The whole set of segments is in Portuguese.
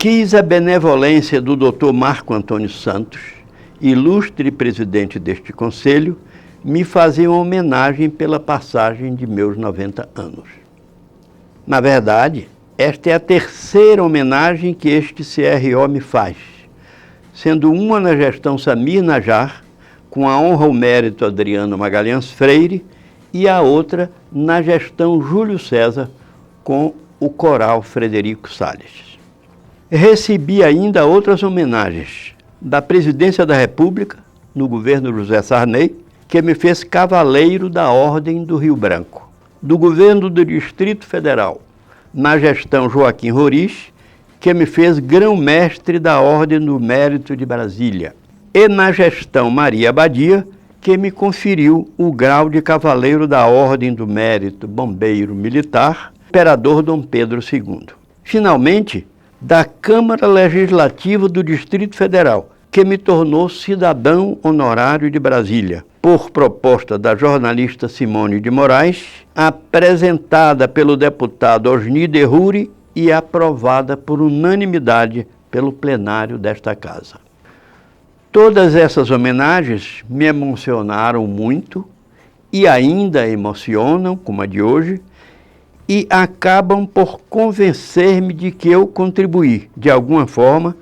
Quis a benevolência do Dr. Marco Antônio Santos, ilustre presidente deste conselho, me fazer uma homenagem pela passagem de meus 90 anos. Na verdade, esta é a terceira homenagem que este CRO me faz, sendo uma na gestão Samir Najjar, com a honra ao mérito Adriano Magalhães Freire, e a outra na gestão Júlio César, com o coral Frederico Salles. Recebi ainda outras homenagens da Presidência da República, no governo José Sarney, que me fez cavaleiro da Ordem do Rio Branco, do governo do Distrito Federal, na gestão Joaquim Roriz, que me fez grão-mestre da Ordem do Mérito de Brasília, e na gestão Maria Abadia, que me conferiu o grau de cavaleiro da Ordem do Mérito Bombeiro Militar, Imperador Dom Pedro II. Finalmente, da Câmara Legislativa do Distrito Federal, que me tornou cidadão honorário de Brasília, por proposta da jornalista Simone de Moraes, apresentada pelo deputado Osni Derruri e aprovada por unanimidade pelo plenário desta casa. Todas essas homenagens me emocionaram muito e ainda emocionam, como a de hoje, e acabam por convencer-me de que eu contribuí, de alguma forma,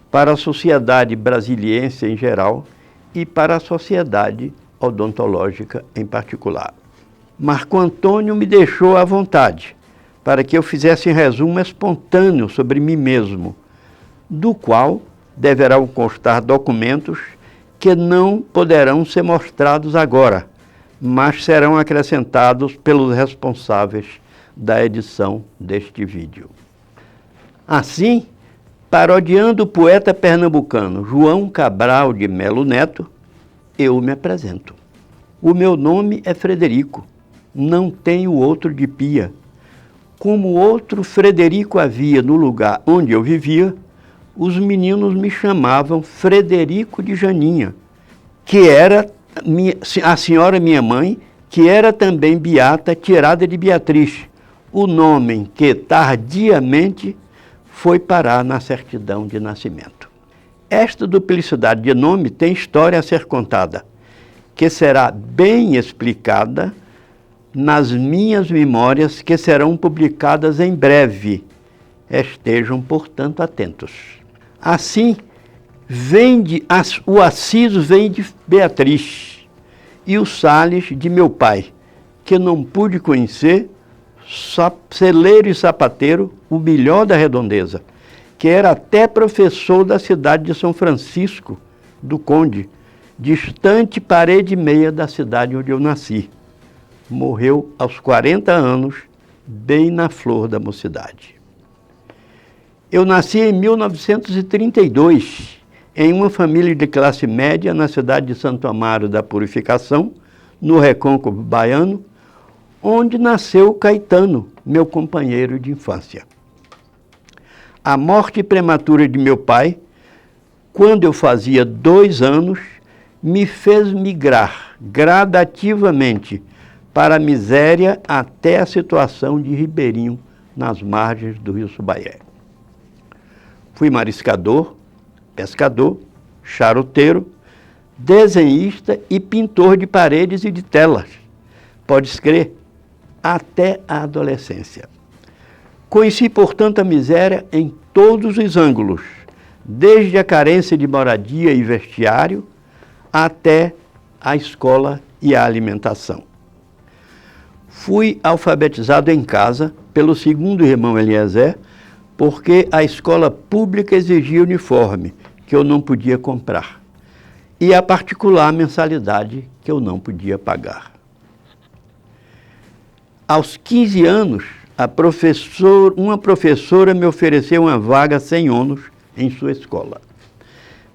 para a sociedade brasiliense em geral e para a sociedade odontológica em particular. Marco Antônio me deixou à vontade para que eu fizesse um resumo espontâneo sobre mim mesmo, do qual deverão constar documentos que não poderão ser mostrados agora, mas serão acrescentados pelos responsáveis da edição deste vídeo. Assim, parodiando o poeta pernambucano João Cabral de Melo Neto, eu me apresento. O meu nome é Frederico, não tenho outro de pia. Como outro Frederico havia no lugar onde eu vivia, os meninos me chamavam Frederico de Janinha, que era a senhora minha mãe, que era também beata, tirada de Beatriz, o nome que tardiamente foi parar na certidão de nascimento. Esta duplicidade de nome tem história a ser contada, que será bem explicada nas minhas memórias, que serão publicadas em breve. Estejam, portanto, atentos. Assim, o Assis vem de Beatriz e o Salles de meu pai, que não pude conhecer, celeiro e sapateiro, o melhor da redondeza, que era até professor da cidade de São Francisco do Conde, distante parede e meia da cidade onde eu nasci. Morreu aos 40 anos, bem na flor da mocidade. Eu nasci em 1932, em uma família de classe média na cidade de Santo Amaro da Purificação, no Recôncavo Baiano, onde nasceu Caetano, meu companheiro de infância. A morte prematura de meu pai, quando eu fazia 2 anos, me fez migrar gradativamente para a miséria até a situação de ribeirinho nas margens do rio Subaé. Fui mariscador, pescador, charuteiro, desenhista e pintor de paredes e de telas. Podes crer, até a adolescência. Conheci, portanto, a miséria em todos os ângulos, desde a carência de moradia e vestiário até a escola e a alimentação. Fui alfabetizado em casa pelo segundo irmão Eliezer, porque a escola pública exigia uniforme, que eu não podia comprar, e a particular mensalidade, que eu não podia pagar. Aos 15 anos, uma professora me ofereceu uma vaga sem ônus em sua escola.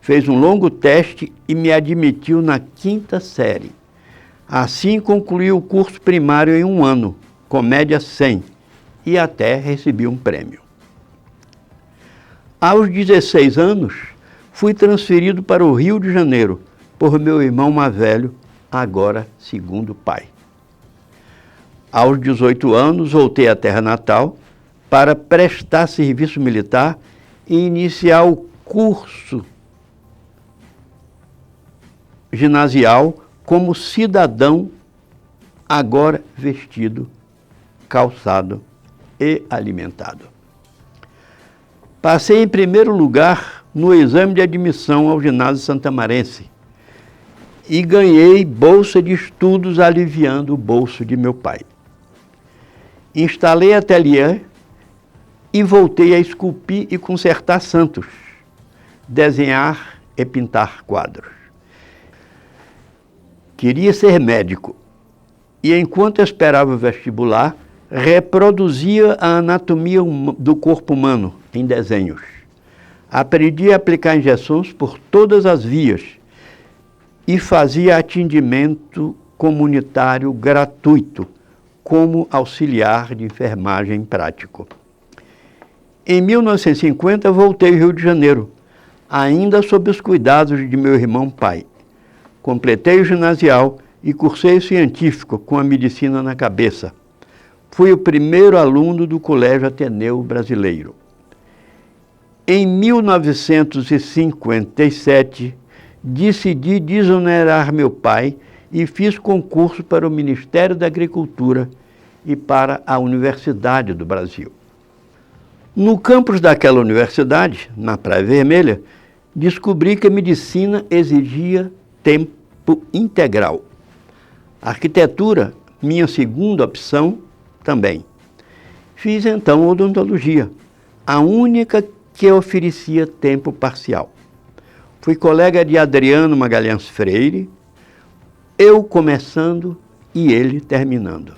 Fez um longo teste e me admitiu na 5ª série. Assim concluí o curso primário em 1 ano, com média 100, e até recebi um prêmio. Aos 16 anos, fui transferido para o Rio de Janeiro por meu irmão mais velho, agora segundo pai. Aos 18 anos, voltei à terra natal para prestar serviço militar e iniciar o curso ginasial como cidadão, agora vestido, calçado e alimentado. Passei em primeiro lugar no exame de admissão ao ginásio santamarense e ganhei bolsa de estudos aliviando o bolso de meu pai. Instalei ateliê e voltei a esculpir e consertar santos, desenhar e pintar quadros. Queria ser médico e, enquanto esperava o vestibular, reproduzia a anatomia do corpo humano em desenhos. Aprendi a aplicar injeções por todas as vias e fazia atendimento comunitário gratuito como auxiliar de enfermagem prático. Em 1950, voltei ao Rio de Janeiro, ainda sob os cuidados de meu irmão pai. Completei o ginasial e cursei o científico com a medicina na cabeça. Fui o primeiro aluno do Colégio Ateneu Brasileiro. Em 1957, decidi desonerar meu pai e fiz concurso para o Ministério da Agricultura e para a Universidade do Brasil. No campus daquela universidade, na Praia Vermelha, descobri que a medicina exigia tempo integral. Arquitetura, minha segunda opção, também. Fiz então odontologia, a única que oferecia tempo parcial. Fui colega de Adriano Magalhães Freire, eu começando e ele terminando.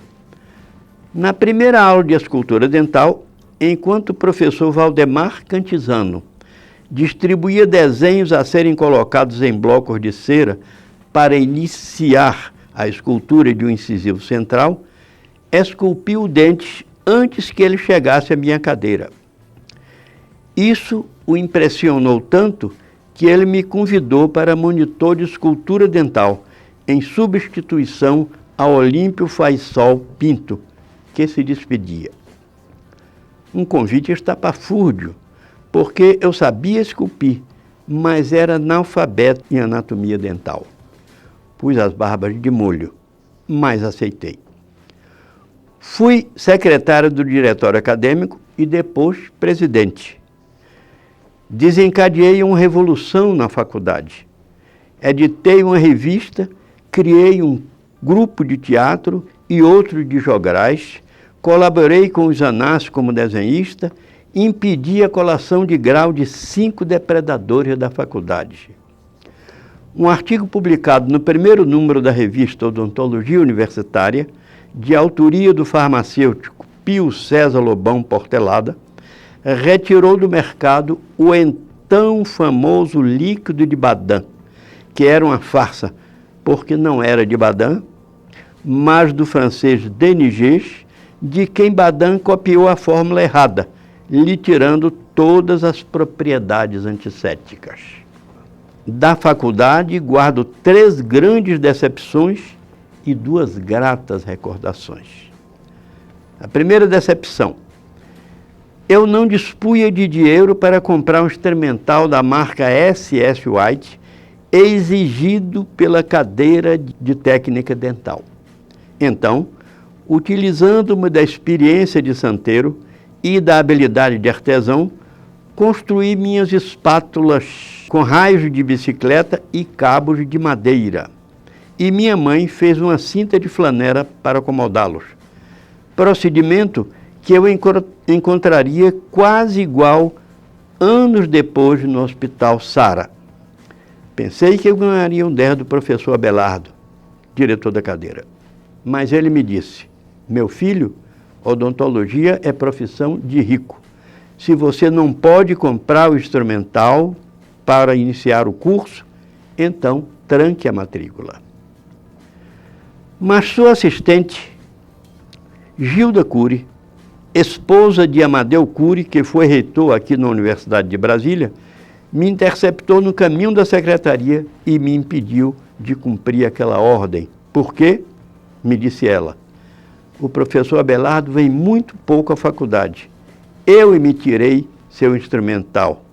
Na primeira aula de escultura dental, enquanto o professor Valdemar Cantizano distribuía desenhos a serem colocados em blocos de cera para iniciar a escultura de um incisivo central, esculpi o dente antes que ele chegasse à minha cadeira. Isso o impressionou tanto que ele me convidou para monitor de escultura dental, em substituição a Olímpio Faisal Pinto, que se despedia. Um convite estapafúrdio, porque eu sabia esculpir, mas era analfabeto em anatomia dental. Pus as barbas de molho, mas aceitei. Fui secretário do diretório acadêmico e depois presidente. Desencadeei uma revolução na faculdade. Editei uma revista, criei um grupo de teatro e outro de jograis, colaborei com os Zanassi como desenhista e impedi a colação de grau de 5 depredadores da faculdade. Um artigo publicado no primeiro número da revista Odontologia Universitária, de autoria do farmacêutico Pio César Lobão Portelada, retirou do mercado o então famoso líquido de Badan, que era uma farsa, porque não era de Badan, mas do francês Denis, de quem Badan copiou a fórmula errada, lhe tirando todas as propriedades antissépticas. Da faculdade, guardo 3 grandes decepções e 2 gratas recordações. A primeira decepção: eu não dispunha de dinheiro para comprar um instrumental da marca SS White, exigido pela cadeira de técnica dental. Então, utilizando-me da experiência de santeiro e da habilidade de artesão, construí minhas espátulas com raios de bicicleta e cabos de madeira. E minha mãe fez uma cinta de flanela para acomodá-los. Procedimento que eu encontraria quase igual anos depois no Hospital Sara. Pensei que eu ganharia um 10 do professor Abelardo, diretor da cadeira. Mas ele me disse: meu filho, odontologia é profissão de rico. Se você não pode comprar o instrumental para iniciar o curso, então tranque a matrícula. Mas sua assistente, Gilda Cury, esposa de Amadeu Cury, que foi reitor aqui na Universidade de Brasília, me interceptou no caminho da secretaria e me impediu de cumprir aquela ordem. Por quê? Me disse ela: o professor Abelardo vem muito pouco à faculdade. Eu emitirei seu instrumental.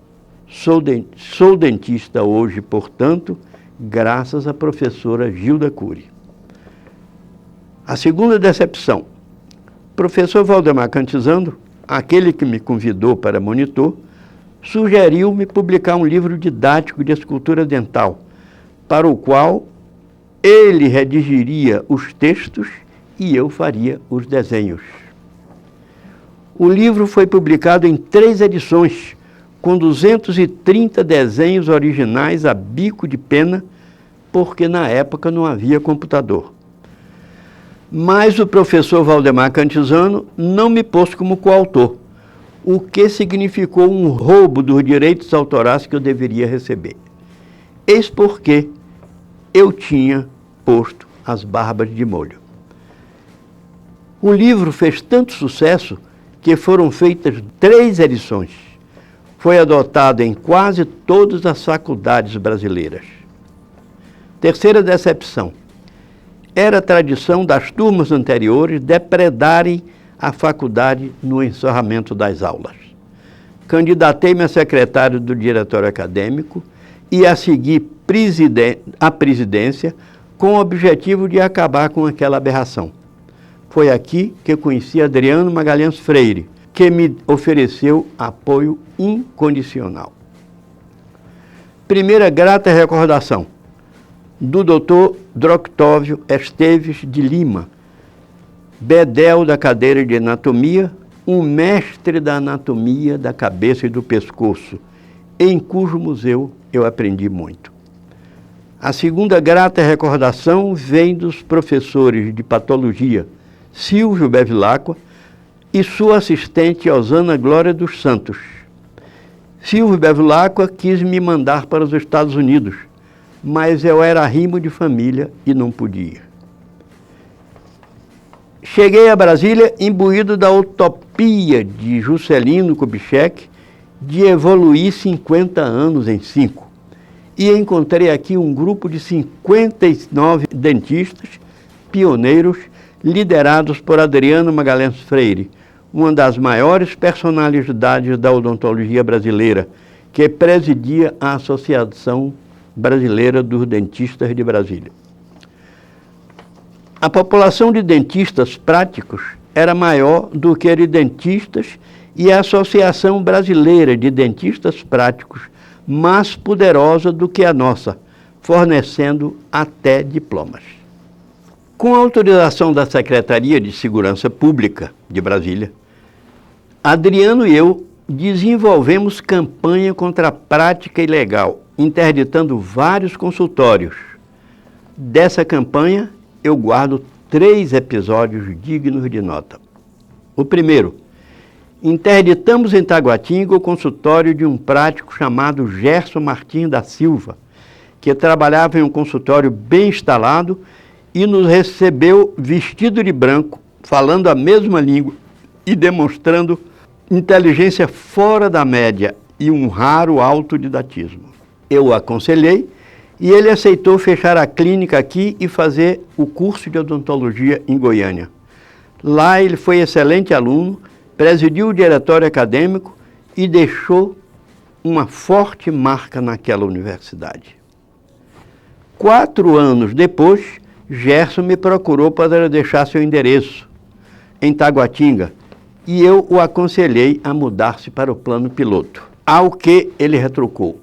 Sou dentista hoje, portanto, graças à professora Gilda Cury. A segunda decepção. Professor Valdemar Cantizano, aquele que me convidou para monitor, sugeriu-me publicar um livro didático de escultura dental, para o qual ele redigiria os textos e eu faria os desenhos. O livro foi publicado em 3 edições, com 230 desenhos originais a bico de pena, porque na época não havia computador. Mas o professor Valdemar Cantizano não me pôs como coautor, o que significou um roubo dos direitos autorais que eu deveria receber. Eis porque eu tinha posto as barbas de molho. O livro fez tanto sucesso que foram feitas 3 edições. Foi adotado em quase todas as faculdades brasileiras. Terceira decepção. Era tradição das turmas anteriores depredarem a faculdade no encerramento das aulas. Candidatei-me a secretário do diretório acadêmico e a seguir a presidência com o objetivo de acabar com aquela aberração. Foi aqui que eu conheci Adriano Magalhães Freire, que me ofereceu apoio incondicional. Primeira grata recordação do Dr. Droctóvio Esteves de Lima, bedel da cadeira de anatomia, um mestre da anatomia da cabeça e do pescoço, em cujo museu eu aprendi muito. A segunda grata recordação vem dos professores de patologia Silvio Bevilacqua e sua assistente Osana Glória dos Santos. Silvio Bevilacqua quis me mandar para os Estados Unidos, mas eu era arrimo de família e não podia. Cheguei a Brasília imbuído da utopia de Juscelino Kubitschek de evoluir 50 anos em 5. E encontrei aqui um grupo de 59 dentistas pioneiros liderados por Adriano Magalhães Freire, uma das maiores personalidades da odontologia brasileira, que presidia a Associação Brasileira dos Dentistas de Brasília. A população de dentistas práticos era maior do que a de dentistas e a Associação Brasileira de Dentistas Práticos mais poderosa do que a nossa, fornecendo até diplomas. Com a autorização da Secretaria de Segurança Pública de Brasília, Adriano e eu desenvolvemos campanha contra a prática ilegal, interditando vários consultórios. Dessa campanha, eu guardo 3 episódios dignos de nota. O primeiro, interditamos em Taguatinga o consultório de um prático chamado Gerson Martins da Silva, que trabalhava em um consultório bem instalado e nos recebeu vestido de branco, falando a mesma língua e demonstrando inteligência fora da média e um raro autodidatismo. Eu o aconselhei e ele aceitou fechar a clínica aqui e fazer o curso de odontologia em Goiânia. Lá ele foi excelente aluno, presidiu o diretório acadêmico e deixou uma forte marca naquela universidade. 4 anos depois, Gerson me procurou para deixar seu endereço em Taguatinga e eu o aconselhei a mudar-se para o plano piloto, ao que ele retrucou,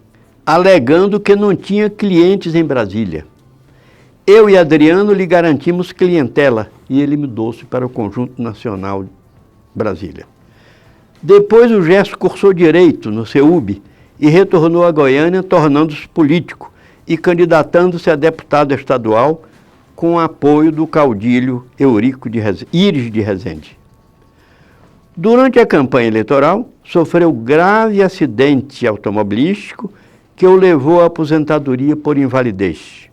alegando que não tinha clientes em Brasília. Eu e Adriano lhe garantimos clientela e ele mudou-se para o Conjunto Nacional Brasília. Depois o Gerson cursou Direito no CEUB e retornou a Goiânia, tornando-se político e candidatando-se a deputado estadual com o apoio do caudilho Íris de Rezende. Durante a campanha eleitoral, sofreu grave acidente automobilístico que o levou à aposentadoria por invalidez.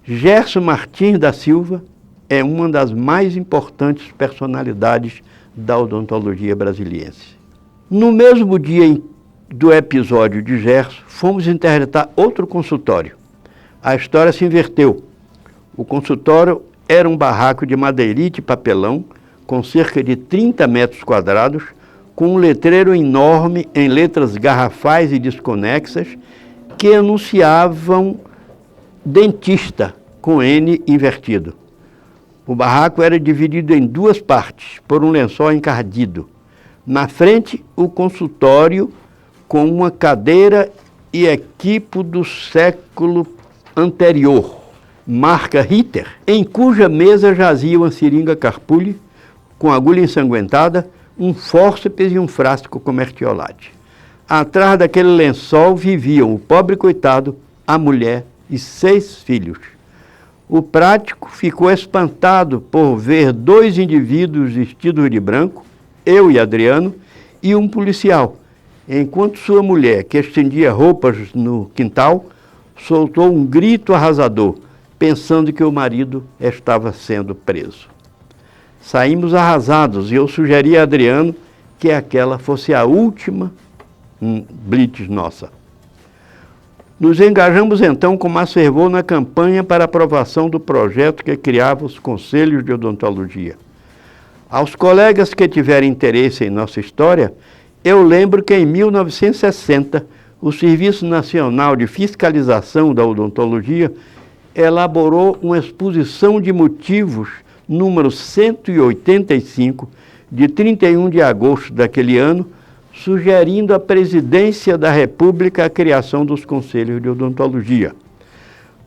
Gerson Martins da Silva é uma das mais importantes personalidades da odontologia brasiliense. No mesmo dia do episódio de Gerson, fomos interditar outro consultório. A história se inverteu. O consultório era um barraco de madeirite e papelão, com cerca de 30 metros quadrados, com um letreiro enorme em letras garrafais e desconexas que anunciavam dentista com N invertido. O barraco era dividido em duas partes por um lençol encardido. Na frente, o consultório com uma cadeira e equipo do século anterior, marca Ritter, em cuja mesa jazia uma seringa carpulli com agulha ensanguentada, um fórceps e um frasco com mertiolate. Atrás daquele lençol viviam o pobre coitado, a mulher e 6 filhos. O prático ficou espantado por ver 2 indivíduos vestidos de branco, eu e Adriano, e um policial, enquanto sua mulher, que estendia roupas no quintal, soltou um grito arrasador, pensando que o marido estava sendo preso. Saímos arrasados e eu sugeri a Adriano que aquela fosse a última blitz nossa. Nos engajamos então, como acervou, na campanha para aprovação do projeto que criava os conselhos de odontologia. Aos colegas que tiverem interesse em nossa história, eu lembro que em 1960, o Serviço Nacional de Fiscalização da Odontologia elaborou uma exposição de motivos, número 185, de 31 de agosto daquele ano, sugerindo à Presidência da República a criação dos Conselhos de Odontologia.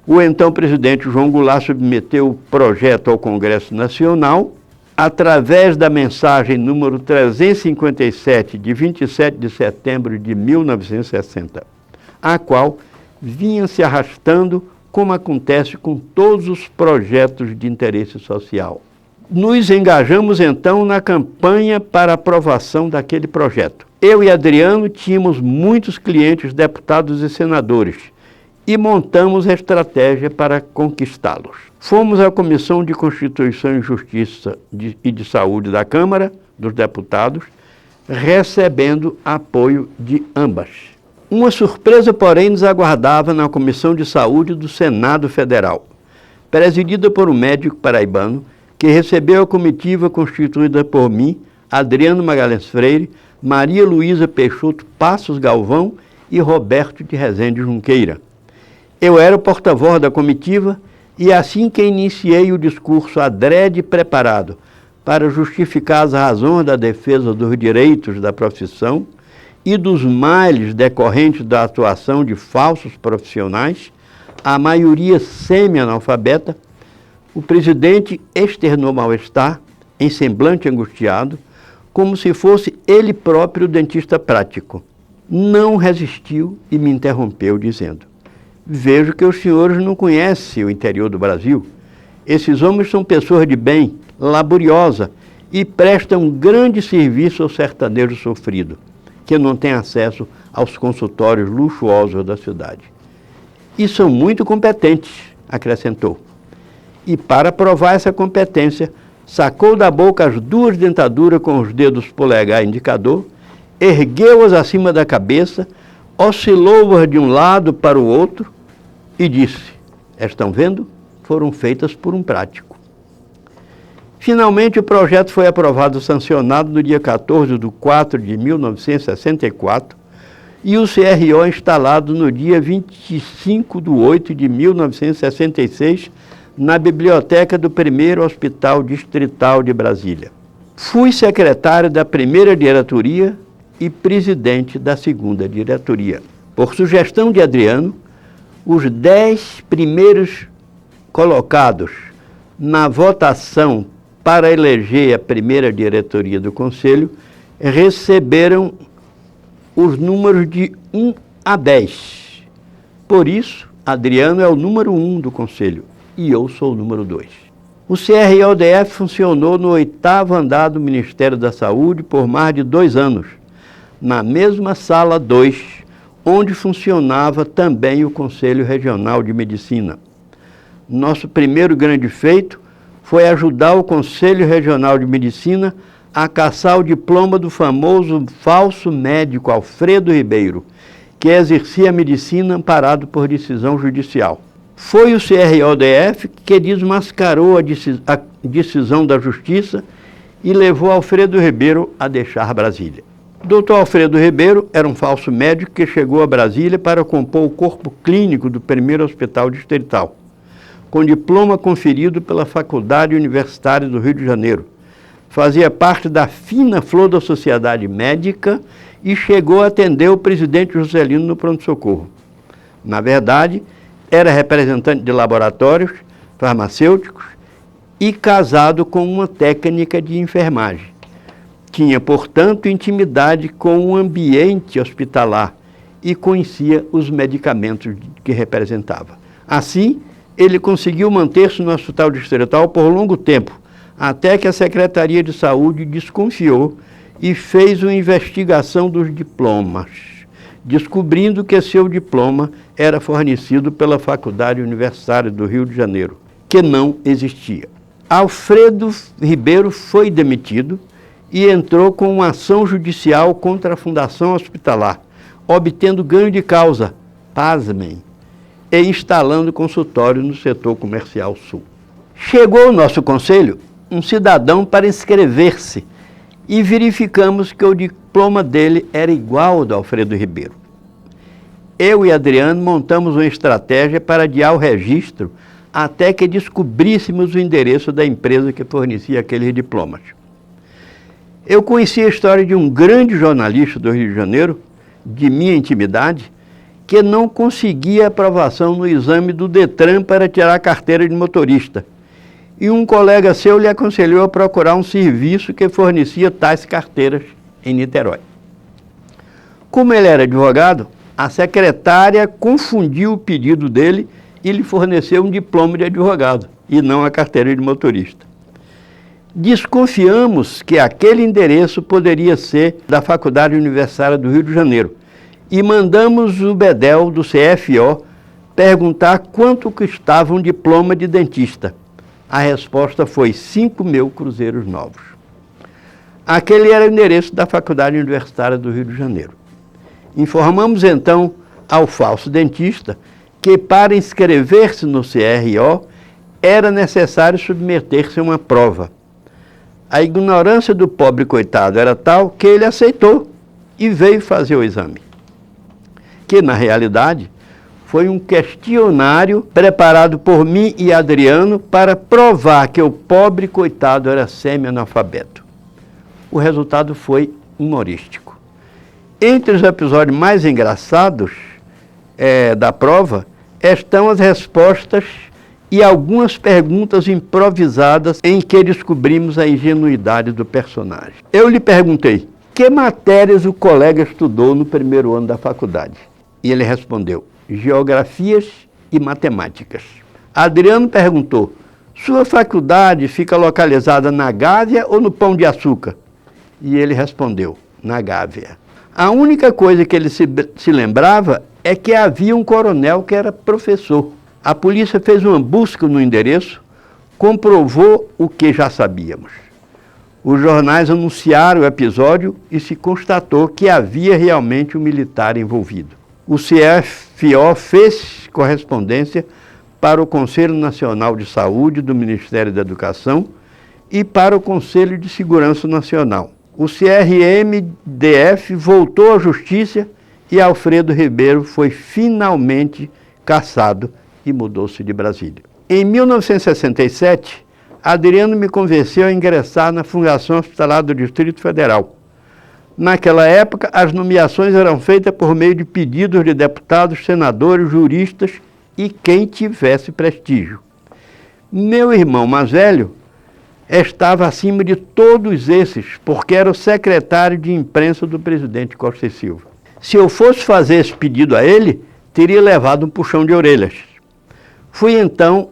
O então presidente João Goulart submeteu o projeto ao Congresso Nacional, através da mensagem número 357, de 27 de setembro de 1960, a qual vinha se arrastando, como acontece com todos os projetos de interesse social. Nos engajamos então na campanha para aprovação daquele projeto. Eu e Adriano tínhamos muitos clientes, deputados e senadores, e montamos a estratégia para conquistá-los. Fomos à Comissão de Constituição e Justiça e de Saúde da Câmara dos Deputados, recebendo apoio de ambas. Uma surpresa, porém, nos aguardava na Comissão de Saúde do Senado Federal, presidida por um médico paraibano que recebeu a comitiva constituída por mim, Adriano Magalhães Freire, Maria Luísa Peixoto Passos Galvão e Roberto de Rezende Junqueira. Eu era o porta-voz da comitiva e assim que iniciei o discurso adrede preparado para justificar as razões da defesa dos direitos da profissão e dos males decorrentes da atuação de falsos profissionais, a maioria semi-analfabeta, o presidente externou mal-estar, em semblante angustiado, como se fosse ele próprio o dentista prático. Não resistiu e me interrompeu, dizendo: vejo que os senhores não conhecem o interior do Brasil. Esses homens são pessoas de bem, laboriosa, e prestam grande serviço ao sertanejo sofrido, que não tem acesso aos consultórios luxuosos da cidade. E são muito competentes, acrescentou. E para provar essa competência, sacou da boca as 2 dentaduras com os dedos polegar e indicador, ergueu-as acima da cabeça, oscilou-as de um lado para o outro e disse: estão vendo? Foram feitas por um prático. Finalmente, o projeto foi aprovado e sancionado no dia 14 de 4 de 1964 e o CRO instalado no dia 25 de 8 de 1966 na biblioteca do 1º Hospital Distrital de Brasília. Fui secretário da 1ª diretoria e presidente da 2ª diretoria. Por sugestão de Adriano, os 10 primeiros colocados na votação para eleger a 1ª diretoria do Conselho receberam os números de 1 a 10. Por isso, Adriano é o número 1 do Conselho e eu sou o número 2. O CRODF funcionou no 8º andar do Ministério da Saúde por mais de 2 anos, na mesma sala 2, onde funcionava também o Conselho Regional de Medicina. Nosso primeiro grande feito foi ajudar o Conselho Regional de Medicina a caçar o diploma do famoso falso médico Alfredo Ribeiro, que exercia a medicina amparado por decisão judicial. Foi o CRODF que desmascarou a decisão da Justiça e levou Alfredo Ribeiro a deixar Brasília. Dr. Alfredo Ribeiro era um falso médico que chegou a Brasília para compor o corpo clínico do primeiro hospital distrital, com diploma conferido pela Faculdade Universitária do Rio de Janeiro. Fazia parte da fina flor da sociedade médica e chegou a atender o presidente Juscelino no pronto-socorro. Na verdade, era representante de laboratórios farmacêuticos e casado com uma técnica de enfermagem. Tinha, portanto, intimidade com o ambiente hospitalar e conhecia os medicamentos que representava. Assim, ele conseguiu manter-se no hospital distrital por longo tempo, até que a Secretaria de Saúde desconfiou e fez uma investigação dos diplomas, descobrindo que seu diploma era fornecido pela Faculdade Universitária do Rio de Janeiro, que não existia. Alfredo Ribeiro foi demitido e entrou com uma ação judicial contra a Fundação Hospitalar, obtendo ganho de causa, pasmem, e instalando consultório no setor comercial sul. Chegou ao nosso conselho um cidadão para inscrever-se e verificamos que o diploma dele era igual ao do Alfredo Ribeiro. Eu e Adriano montamos uma estratégia para adiar o registro até que descobríssemos o endereço da empresa que fornecia aqueles diplomas. Eu conheci a história de um grande jornalista do Rio de Janeiro, de minha intimidade, que não conseguia aprovação no exame do Detran para tirar a carteira de motorista. E um colega seu lhe aconselhou a procurar um serviço que fornecia tais carteiras em Niterói. Como ele era advogado, a secretária confundiu o pedido dele e lhe forneceu um diploma de advogado, e não a carteira de motorista. Desconfiamos que aquele endereço poderia ser da Faculdade Universitária do Rio de Janeiro e mandamos o bedel do CFO perguntar quanto custava um diploma de dentista. A resposta foi 5.000 cruzeiros novos. Aquele era o endereço da Faculdade Universitária do Rio de Janeiro. Informamos então ao falso dentista que para inscrever-se no CRO era necessário submeter-se a uma prova. A ignorância do pobre coitado era tal que ele aceitou e veio fazer o exame, que na realidade foi um questionário preparado por mim e Adriano para provar que o pobre coitado era semi-analfabeto. O resultado foi humorístico. Entre os episódios mais engraçados da prova estão as respostas e algumas perguntas improvisadas em que descobrimos a ingenuidade do personagem. Eu lhe perguntei, que matérias o colega estudou no primeiro ano da faculdade? E ele respondeu, geografias e matemáticas. Adriano perguntou, sua faculdade fica localizada na Gávea ou no Pão de Açúcar? E ele respondeu, na Gávea. A única coisa que ele se lembrava é que havia um coronel que era professor. A polícia fez uma busca no endereço, comprovou o que já sabíamos. Os jornais anunciaram o episódio e se constatou que havia realmente um militar envolvido. O CFO fez correspondência para o Conselho Nacional de Saúde do Ministério da Educação e para o Conselho de Segurança Nacional. O CRMDF voltou à Justiça e Alfredo Ribeiro foi finalmente cassado e mudou-se de Brasília. Em 1967, Adriano me convenceu a ingressar na Fundação Hospitalar do Distrito Federal. Naquela época, as nomeações eram feitas por meio de pedidos de deputados, senadores, juristas e quem tivesse prestígio. Meu irmão mais velho estava acima de todos esses, porque era o secretário de imprensa do presidente Costa e Silva. Se eu fosse fazer esse pedido a ele, teria levado um puxão de orelhas. Fui então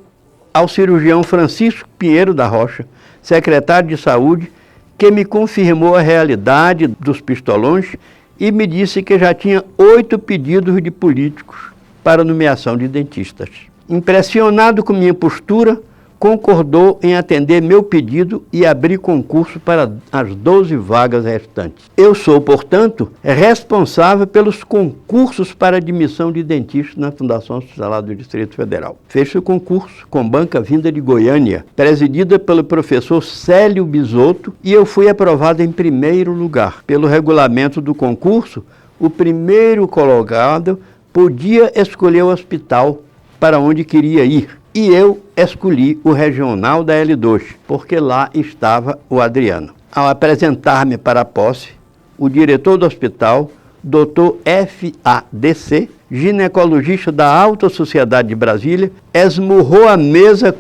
ao cirurgião Francisco Pinheiro da Rocha, secretário de Saúde, que me confirmou a realidade dos pistolões e me disse que já tinha 8 pedidos de políticos para nomeação de dentistas. Impressionado com minha postura, concordou em atender meu pedido e abrir concurso para as 12 vagas restantes. Eu sou, portanto, responsável pelos concursos para admissão de dentistas na Fundação Hospitalar do Distrito Federal. Fecho o concurso com banca vinda de Goiânia, presidida pelo professor Célio Bisotto, e eu fui aprovado em primeiro lugar. Pelo regulamento do concurso, o primeiro colocado podia escolher o hospital para onde queria ir. E eu escolhi o regional da L2, porque lá estava o Adriano. Ao apresentar-me para a posse, o diretor do hospital, Dr. F.A.D.C., ginecologista da Alta Sociedade de Brasília, esmurrou a mesa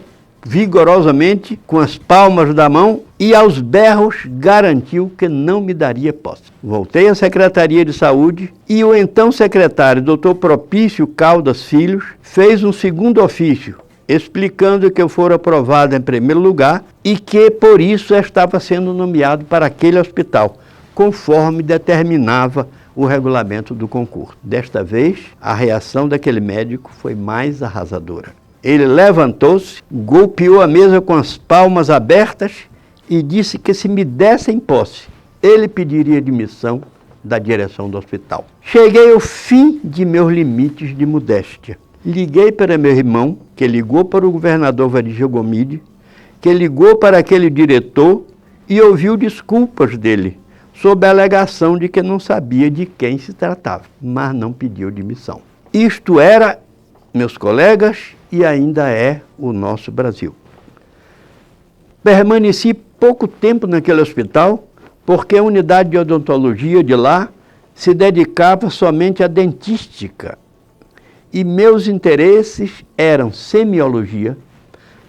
vigorosamente com as palmas da mão e aos berros garantiu que não me daria posse. Voltei à Secretaria de Saúde e o então secretário, Dr. Propício Caldas Filhos, fez um segundo ofício, explicando que eu fora aprovado em primeiro lugar e que, por isso, estava sendo nomeado para aquele hospital, conforme determinava o regulamento do concurso. Desta vez, a reação daquele médico foi mais arrasadora. Ele levantou-se, golpeou a mesa com as palmas abertas e disse que, se me dessem posse, ele pediria admissão da direção do hospital. Cheguei ao fim de meus limites de modéstia. Liguei para meu irmão, que ligou para o governador Varigel Gomide, que ligou para aquele diretor e ouviu desculpas dele, sob a alegação de que não sabia de quem se tratava, mas não pediu demissão. Isto era, meus colegas, e ainda é o nosso Brasil. Permaneci pouco tempo naquele hospital, porque a unidade de odontologia de lá se dedicava somente à dentística. E meus interesses eram semiologia,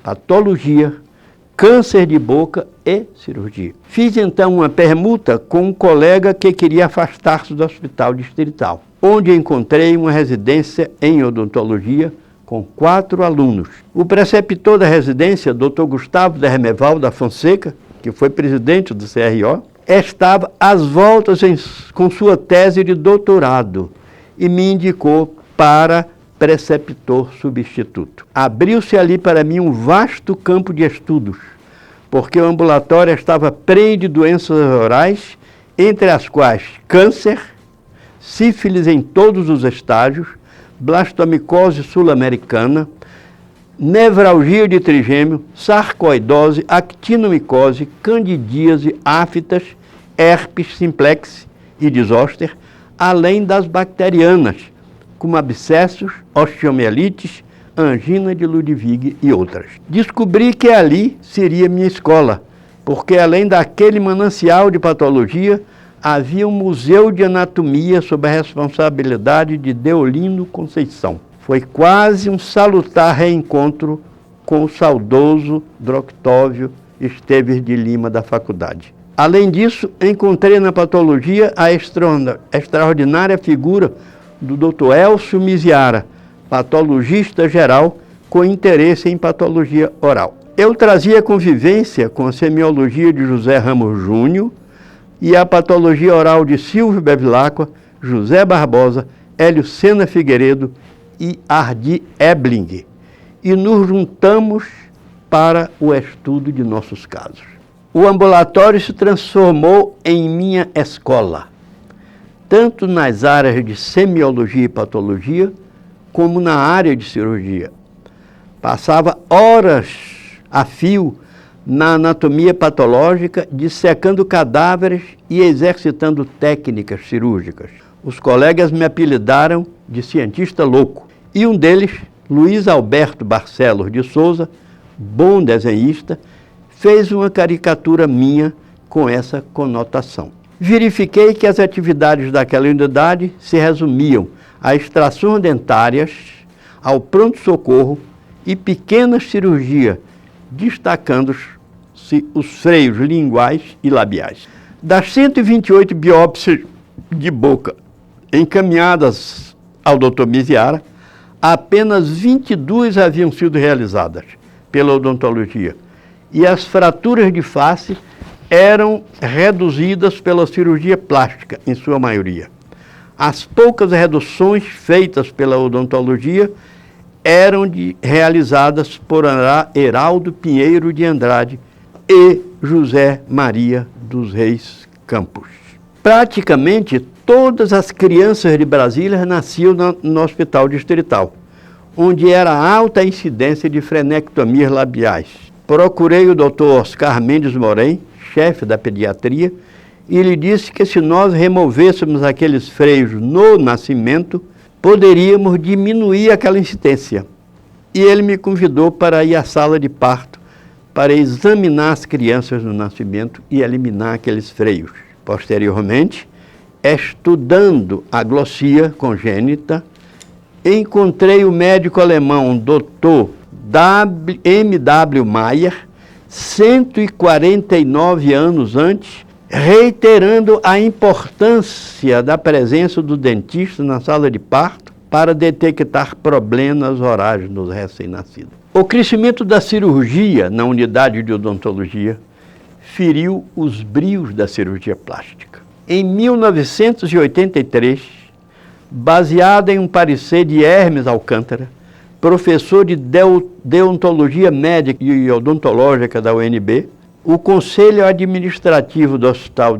patologia, câncer de boca e cirurgia. Fiz então uma permuta com um colega que queria afastar-se do hospital distrital, onde encontrei uma residência em odontologia com 4 alunos. O preceptor da residência, Dr. Gustavo Dermeval da Fonseca, que foi presidente do CRO, estava às voltas com sua tese de doutorado e me indicou para preceptor substituto. Abriu-se ali para mim um vasto campo de estudos, porque o ambulatório estava prenhe de doenças orais, entre as quais câncer, sífilis em todos os estágios, blastomicose sul-americana, nevralgia de trigêmeo, sarcoidose, actinomicose, candidíase, aftas, herpes simplex e de Zoster, além das bacterianas, como abscessos, osteomielites, angina de Ludwig e outras. Descobri que ali seria minha escola, porque além daquele manancial de patologia, havia um museu de anatomia sob a responsabilidade de Deolino Conceição. Foi quase um salutar reencontro com o saudoso Droctóvio Esteves de Lima da faculdade. Além disso, encontrei na patologia a extraordinária figura do Dr. Elcio Miziara, patologista geral com interesse em patologia oral. Eu trazia convivência com a semiologia de José Ramos Júnior e a patologia oral de Silvio Bevilacqua, José Barbosa, Hélio Sena Figueiredo e Ardi Ebling, e nos juntamos para o estudo de nossos casos. O ambulatório se transformou em minha escola, tanto nas áreas de semiologia e patologia, como na área de cirurgia. Passava horas a fio na anatomia patológica, dissecando cadáveres e exercitando técnicas cirúrgicas. Os colegas me apelidaram de cientista louco, e um deles, Luiz Alberto Barcelos de Souza, bom desenhista, fez uma caricatura minha com essa conotação. Verifiquei que as atividades daquela unidade se resumiam a extrações dentárias, ao pronto-socorro e pequena cirurgia, destacando-se os freios linguais e labiais. Das 128 biópsias de boca encaminhadas ao Dr. Miziara, apenas 22 haviam sido realizadas pela odontologia, e as fraturas de face eram reduzidas pela cirurgia plástica, em sua maioria. As poucas reduções feitas pela odontologia eram realizadas por Heraldo Pinheiro de Andrade e José Maria dos Reis Campos. Praticamente todas as crianças de Brasília nasciam no Hospital Distrital, onde era alta a incidência de frenectomias labiais. Procurei o Dr. Oscar Mendes Moren, chefe da pediatria, e lhe disse que se nós removêssemos aqueles freios no nascimento, poderíamos diminuir aquela incidência. E ele me convidou para ir à sala de parto para examinar as crianças no nascimento e eliminar aqueles freios. Posteriormente, estudando a glossia congênita, encontrei o médico alemão Dr. M.W. Mayer, 149 anos antes, reiterando a importância da presença do dentista na sala de parto para detectar problemas orais nos recém-nascidos. O crescimento da cirurgia na unidade de odontologia feriu os brios da cirurgia plástica. Em 1983, baseado em um parecer de Hermes Alcântara, professor de deontologia médica e odontológica da UNB, o Conselho Administrativo do Hospital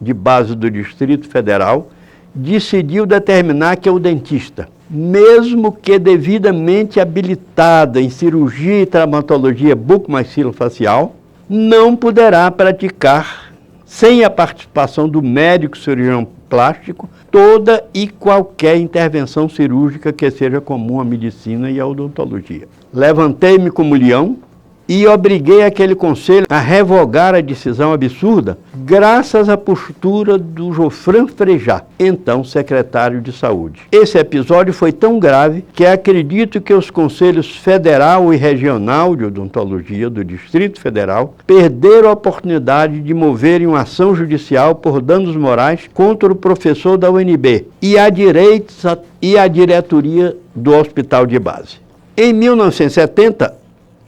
de Base do Distrito Federal decidiu determinar que o dentista, mesmo que devidamente habilitado em cirurgia e traumatologia bucomaxilofacial, não poderá praticar, sem a participação do médico cirurgião plástico, toda e qualquer intervenção cirúrgica que seja comum à medicina e à odontologia. Levantei-me como leão e obriguei aquele conselho a revogar a decisão absurda, graças à postura do Jofran Frejá, então secretário de Saúde. Esse episódio foi tão grave que acredito que os conselhos federal e regional de odontologia do Distrito Federal perderam a oportunidade de moverem uma ação judicial por danos morais contra o professor da UNB e a diretoria do Hospital de Base. Em 1970,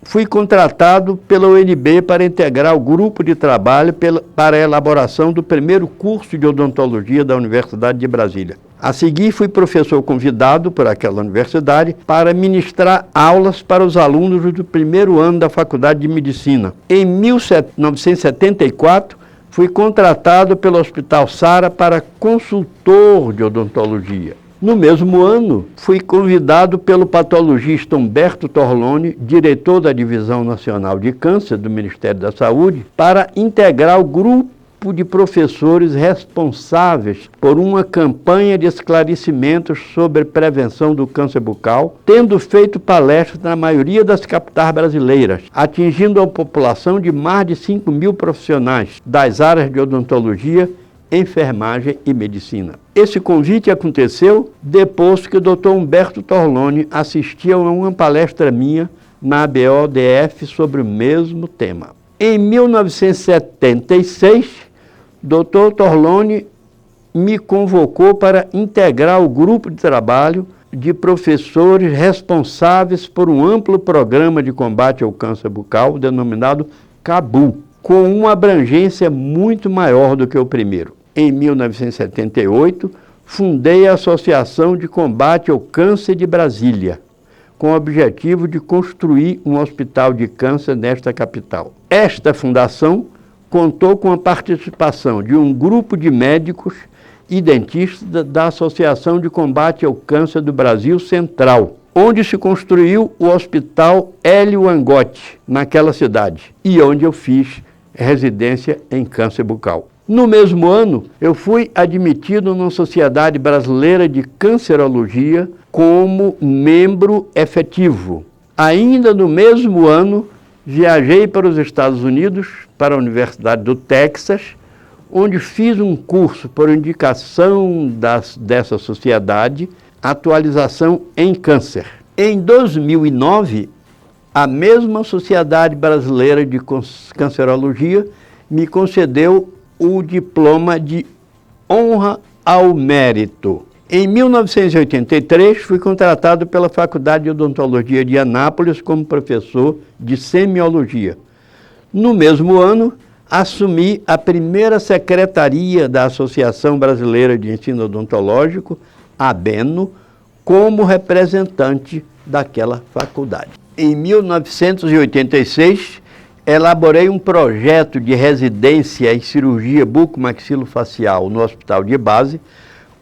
fui contratado pela UNB para integrar o grupo de trabalho para a elaboração do primeiro curso de odontologia da Universidade de Brasília. A seguir, fui professor convidado por aquela universidade para ministrar aulas para os alunos do primeiro ano da Faculdade de Medicina. Em 1974, fui contratado pelo Hospital Sara para consultor de odontologia. No mesmo ano, fui convidado pelo patologista Humberto Torlone, diretor da Divisão Nacional de Câncer do Ministério da Saúde, para integrar o grupo de professores responsáveis por uma campanha de esclarecimentos sobre prevenção do câncer bucal, tendo feito palestras na maioria das capitais brasileiras, atingindo a população de mais de 5.000 profissionais das áreas de odontologia, enfermagem e medicina. Esse convite aconteceu depois que o Dr. Humberto Torlone assistia a uma palestra minha na ABODF sobre o mesmo tema. Em 1976, Dr. Torlone me convocou para integrar o grupo de trabalho de professores responsáveis por um amplo programa de combate ao câncer bucal, denominado CABU, com uma abrangência muito maior do que o primeiro. Em 1978, fundei a Associação de Combate ao Câncer de Brasília, com o objetivo de construir um hospital de câncer nesta capital. Esta fundação contou com a participação de um grupo de médicos e dentistas da Associação de Combate ao Câncer do Brasil Central, onde se construiu o Hospital Hélio Angotti, naquela cidade, e onde eu fiz residência em câncer bucal. No mesmo ano, eu fui admitido na Sociedade Brasileira de Cancerologia como membro efetivo. Ainda no mesmo ano, viajei para os Estados Unidos, para a Universidade do Texas, onde fiz um curso por indicação dessa sociedade, Atualização em Câncer. Em 2009, a mesma Sociedade Brasileira de Cancerologia me concedeu o diploma de honra ao mérito. Em 1983, fui contratado pela Faculdade de Odontologia de Anápolis como professor de semiologia. No mesmo ano, assumi a primeira secretaria da Associação Brasileira de Ensino Odontológico, ABENO, como representante daquela faculdade. Em 1986, elaborei um projeto de residência em cirurgia bucomaxilofacial no Hospital de Base,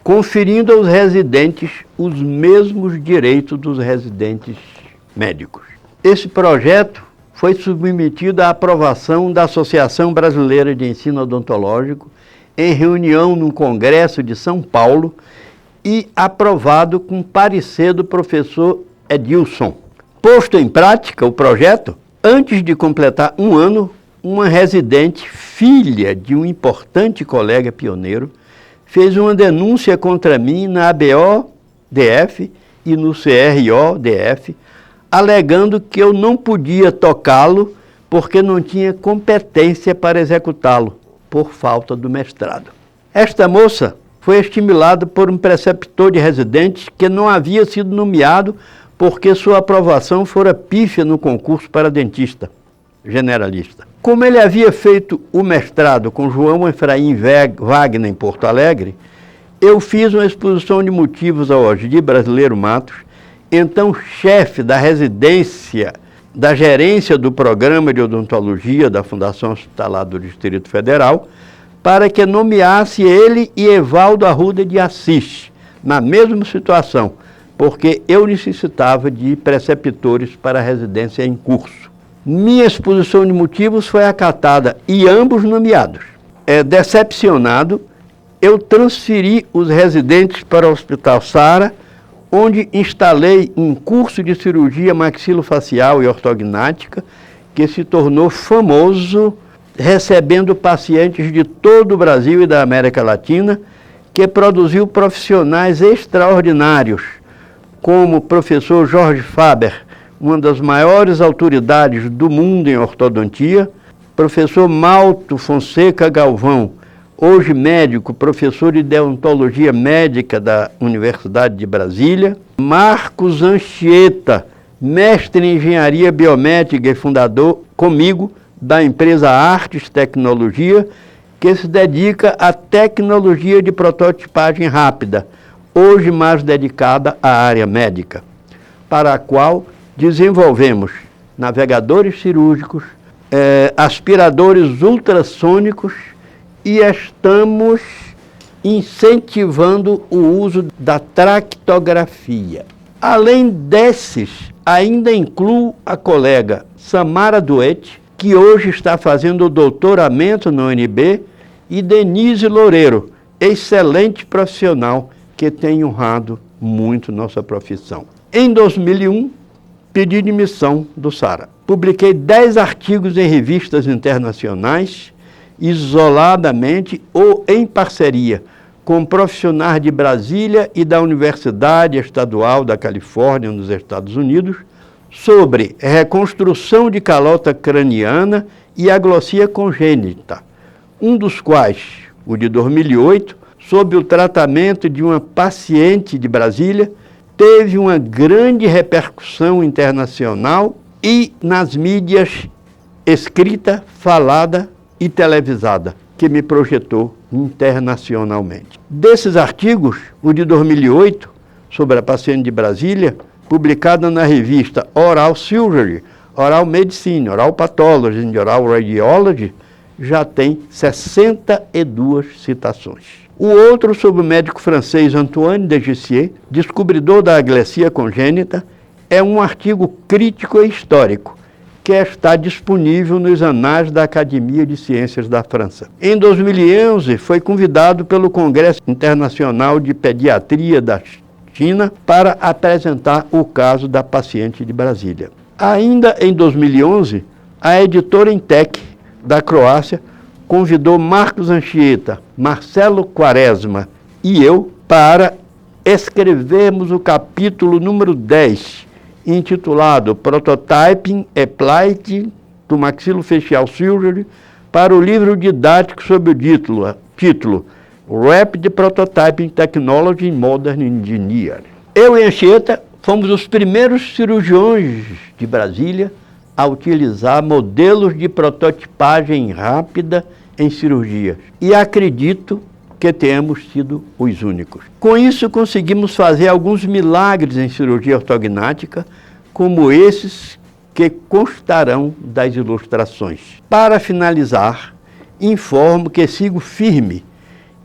conferindo aos residentes os mesmos direitos dos residentes médicos. Esse projeto foi submetido à aprovação da Associação Brasileira de Ensino Odontológico em reunião no Congresso de São Paulo e aprovado com parecer do professor Edilson. Posto em prática o projeto, antes de completar um ano, uma residente, filha de um importante colega pioneiro, fez uma denúncia contra mim na ABO-DF e no CRO-DF, alegando que eu não podia tocá-lo porque não tinha competência para executá-lo, por falta do mestrado. Esta moça foi estimulada por um preceptor de residentes que não havia sido nomeado porque sua aprovação fora pífia no concurso para dentista generalista. Como ele havia feito o mestrado com João Efraim Wagner em Porto Alegre, eu fiz uma exposição de motivos ao Ogdir Brasileiro Matos, então chefe da residência da gerência do Programa de Odontologia da Fundação Hospitalar do Distrito Federal, para que nomeasse ele e Evaldo Arruda de Assis, na mesma situação, porque eu necessitava de preceptores para a residência em curso. Minha exposição de motivos foi acatada e ambos nomeados. Decepcionado, eu transferi os residentes para o Hospital Sara, onde instalei um curso de cirurgia maxilofacial e ortognática que se tornou famoso, recebendo pacientes de todo o Brasil e da América Latina, que produziu profissionais extraordinários, como o professor Jorge Faber, uma das maiores autoridades do mundo em ortodontia, professor Malto Fonseca Galvão, hoje médico, professor de deontologia médica da Universidade de Brasília, Marcos Anchieta, mestre em engenharia biomédica e fundador, comigo, da empresa Artes Tecnologia, que se dedica à tecnologia de prototipagem rápida, hoje mais dedicada à área médica, para a qual desenvolvemos navegadores cirúrgicos, aspiradores ultrassônicos e estamos incentivando o uso da tractografia. Além desses, ainda incluo a colega Samara Duetti, que hoje está fazendo o doutoramento na UNB, e Denise Loureiro, excelente profissional que tem honrado muito nossa profissão. Em 2001, pedi demissão do Sara. Publiquei 10 artigos em revistas internacionais, isoladamente ou em parceria com profissionais de Brasília e da Universidade Estadual da Califórnia, nos Estados Unidos, sobre reconstrução de calota craniana e aglossia congênita, um dos quais, o de 2008, sob o tratamento de uma paciente de Brasília, teve uma grande repercussão internacional e nas mídias escrita, falada e televisada, que me projetou internacionalmente. Desses artigos, o de 2008, sobre a paciente de Brasília, publicada na revista Oral Surgery, Oral Medicine, Oral Pathology e Oral Radiology, já tem 62 citações. O outro sobre o médico francês Antoine de Gissier, descobridor da aglesia congênita, é um artigo crítico e histórico, que está disponível nos anais da Academia de Ciências da França. Em 2011, foi convidado pelo Congresso Internacional de Pediatria da China para apresentar o caso da paciente de Brasília. Ainda em 2011, a editora Intec, da Croácia, convidou Marcos Anchieta, Marcelo Quaresma e eu para escrevermos o capítulo número 10, intitulado Prototyping Applied to Maxillofacial Surgery, para o livro didático sob o título Rapid Prototyping Technology in Modern Engineering. Eu e Anchieta fomos os primeiros cirurgiões de Brasília a utilizar modelos de prototipagem rápida em cirurgias. E acredito porque temos sido os únicos. Com isso, conseguimos fazer alguns milagres em cirurgia ortognática, como esses que constarão das ilustrações. Para finalizar, informo que sigo firme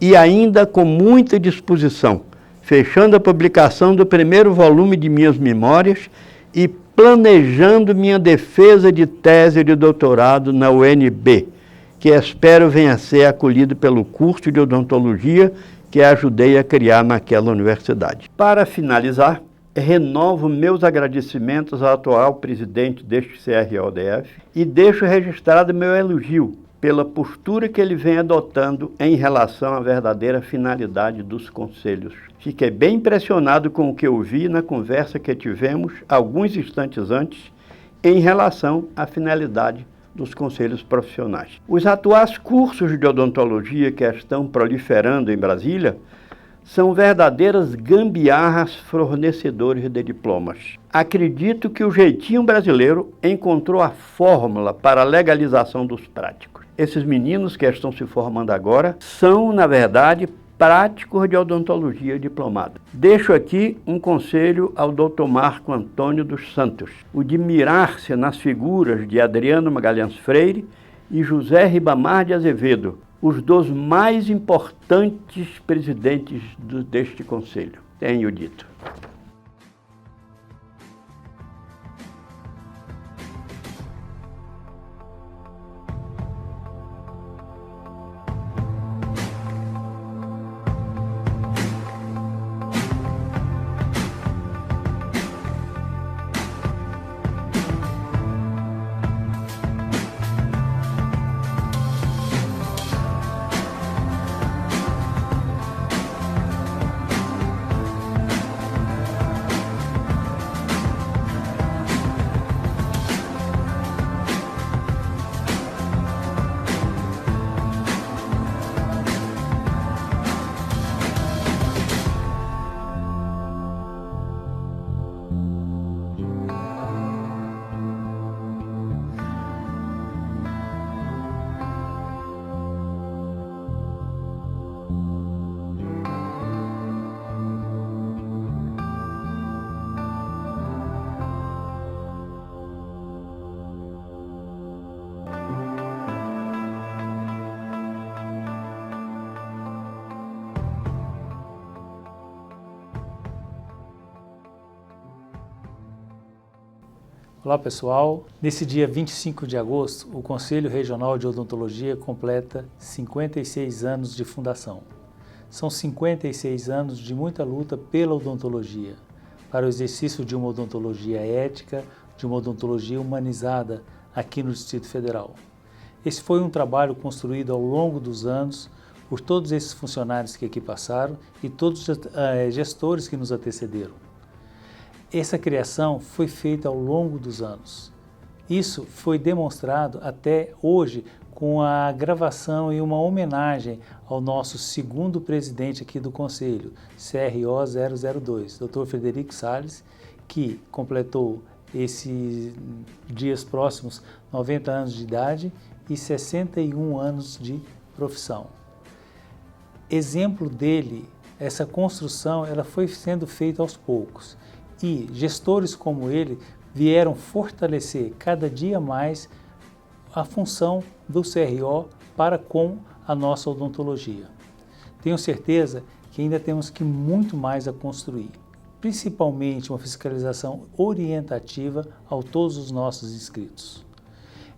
e ainda com muita disposição, fechando a publicação do primeiro volume de minhas memórias e planejando minha defesa de tese de doutorado na UNB, que espero venha a ser acolhido pelo curso de odontologia que ajudei a criar naquela universidade. Para finalizar, renovo meus agradecimentos ao atual presidente deste CRODF e deixo registrado meu elogio pela postura que ele vem adotando em relação à verdadeira finalidade dos conselhos. Fiquei bem impressionado com o que ouvi na conversa que tivemos alguns instantes antes em relação à finalidade dos conselhos profissionais. Os atuais cursos de odontologia que estão proliferando em Brasília são verdadeiras gambiarras fornecedores de diplomas. Acredito que o jeitinho brasileiro encontrou a fórmula para a legalização dos práticos. Esses meninos que estão se formando agora são, na verdade, práticos de odontologia diplomado. Deixo aqui um conselho ao Dr. Marco Antônio dos Santos, o de mirar-se nas figuras de Adriano Magalhães Freire e José Ribamar de Azevedo, os dois mais importantes presidentes deste conselho. Tenho dito. Olá pessoal, nesse dia 25 de agosto, o Conselho Regional de Odontologia completa 56 anos de fundação. São 56 anos de muita luta pela odontologia, para o exercício de uma odontologia ética, de uma odontologia humanizada aqui no Distrito Federal. Esse foi um trabalho construído ao longo dos anos por todos esses funcionários que aqui passaram e todos os gestores que nos antecederam. Essa criação foi feita ao longo dos anos. Isso foi demonstrado até hoje com a gravação e uma homenagem ao nosso segundo presidente aqui do Conselho, CRO 002, Dr. Frederico Salles, que completou esses dias próximos 90 anos de idade e 61 anos de profissão. Exemplo dele, essa construção, ela foi sendo feita aos poucos. E gestores como ele vieram fortalecer cada dia mais a função do CRO para com a nossa odontologia. Tenho certeza que ainda temos que muito mais a construir, principalmente uma fiscalização orientativa a todos os nossos inscritos.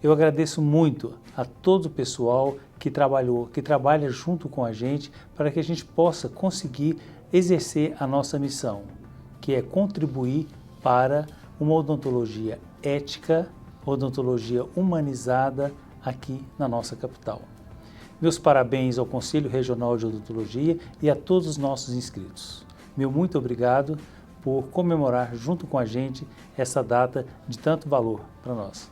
Eu agradeço muito a todo o pessoal que trabalha junto com a gente para que a gente possa conseguir exercer a nossa missão, que é contribuir para uma odontologia ética, odontologia humanizada aqui na nossa capital. Meus parabéns ao Conselho Regional de Odontologia e a todos os nossos inscritos. Meu muito obrigado por comemorar junto com a gente essa data de tanto valor para nós.